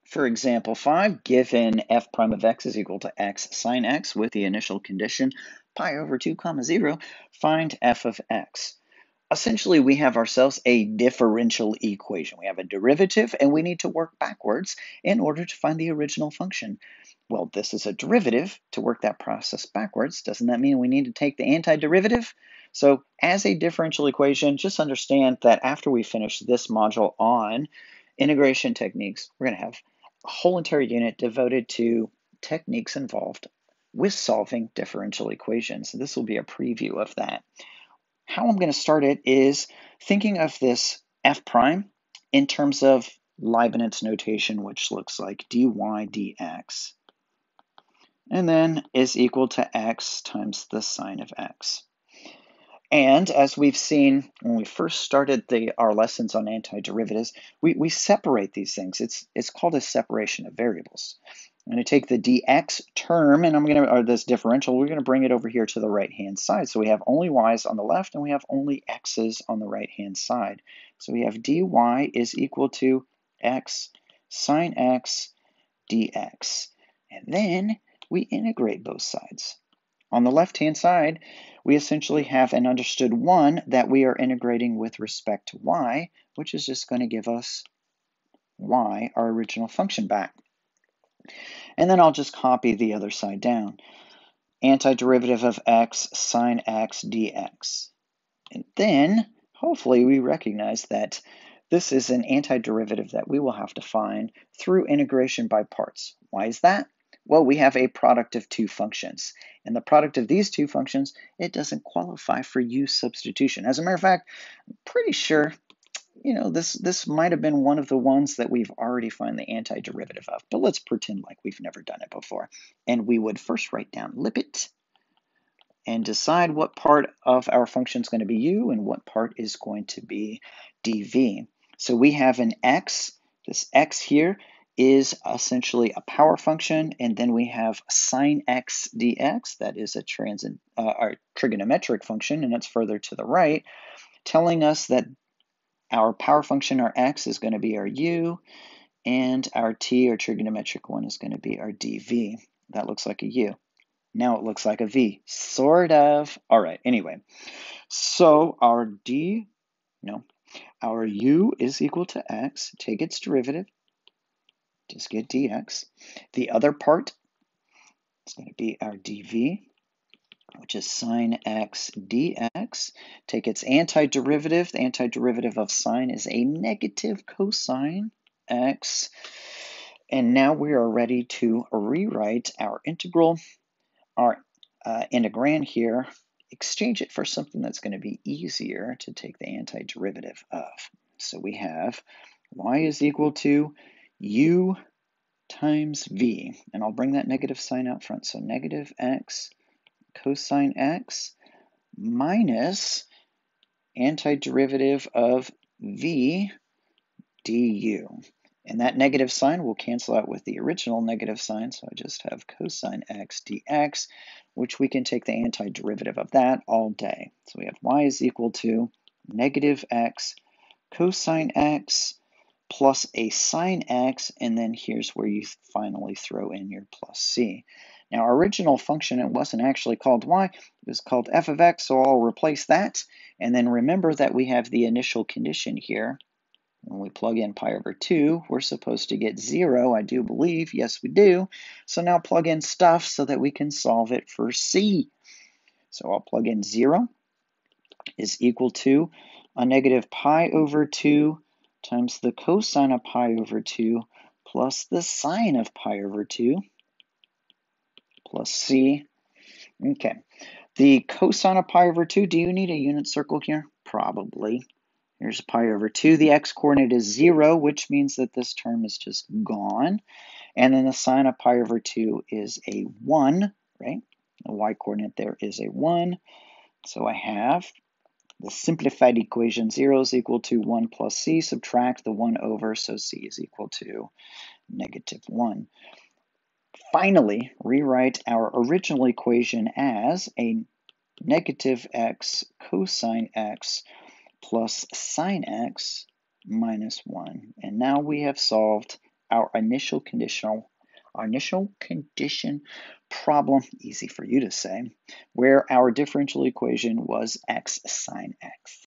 For example 5, given f prime of x is equal to x sine x with the initial condition pi over 2 comma 0, find f of x. Essentially, we have ourselves a differential equation. We have a derivative, and we need to work backwards in order to find the original function. Well, this is a derivative. To work that process backwards, doesn't that mean we need to take the antiderivative? So as a differential equation, just understand that after we finish this module on integration techniques, we're going to have a whole entire unit devoted to techniques involved with solving differential equations. This will be a preview of that. How I'm going to start it is thinking of this f prime in terms of Leibniz notation, which looks like dy dx, and then is equal to x times the sine of x. And as we've seen when we first started our lessons on antiderivatives, we separate these things. It's called a separation of variables. I'm going to take the dx term, and or this differential, we're going to bring it over here to the right-hand side. So we have only y's on the left, and we have only x's on the right-hand side. So we have dy is equal to x sine x dx. And then we integrate both sides. On the left-hand side, we essentially have an understood 1 that we are integrating with respect to y, which is just going to give us y, our original function, back. And then I'll just copy the other side down. Antiderivative of x sine x dx. And then, hopefully, we recognize that this is an antiderivative that we will have to find through integration by parts. Why is that? Well, we have a product of two functions. And the product of these two functions, it doesn't qualify for U substitution. As a matter of fact, I'm pretty sure this might have been one of the ones that we've already found the antiderivative of. But let's pretend like we've never done it before. And we would first write down limit and decide what part of our function is going to be u and what part is going to be dv. So we have an x. This x here is essentially a power function, and then we have sine x dx. That is a trigonometric function, and it's further to the right, telling us that our power function, our x, is going to be our u, and our t, our trigonometric one, is going to be our dv. That looks like a u. Now it looks like a V, sort of. All right, anyway. So our U is equal to X. Take its derivative. Just get dx. The other part is going to be our dv, which is sine x dx. Take its antiderivative. The antiderivative of sine is a negative cosine x. And now we are ready to rewrite our integral, our integrand here, exchange it for something that's going to be easier to take the antiderivative of. So we have y is equal to u times v, and I'll bring that negative sign out front. So negative x cosine x minus antiderivative of v du. And that negative sign will cancel out with the original negative sign, so I just have cosine x dx, which we can take the antiderivative of that all day. So we have y is equal to negative x cosine x plus a sine x, and then here's where you finally throw in your plus c. Now, our original function, it wasn't actually called y, it was called f of x, so I'll replace that. And then remember that we have the initial condition here. When we plug in pi over 2, we're supposed to get 0, I do believe. Yes, we do. So now plug in stuff so that we can solve it for c. So I'll plug in 0 is equal to a negative pi over 2 times the cosine of pi over 2 plus the sine of pi over 2 plus c. Okay. The cosine of pi over 2, do you need a unit circle here? Probably. Here's pi over 2. The x-coordinate is 0, which means that this term is just gone. And then the sine of pi over 2 is a 1, right? The y-coordinate there is a 1. So I have the simplified equation 0 is equal to 1 plus c. Subtract the 1 over, so c is equal to negative 1. Finally, rewrite our original equation as a negative x cosine x plus sine x minus 1. And now we have solved our initial condition problem, easy for you to say, where our differential equation was x sine x.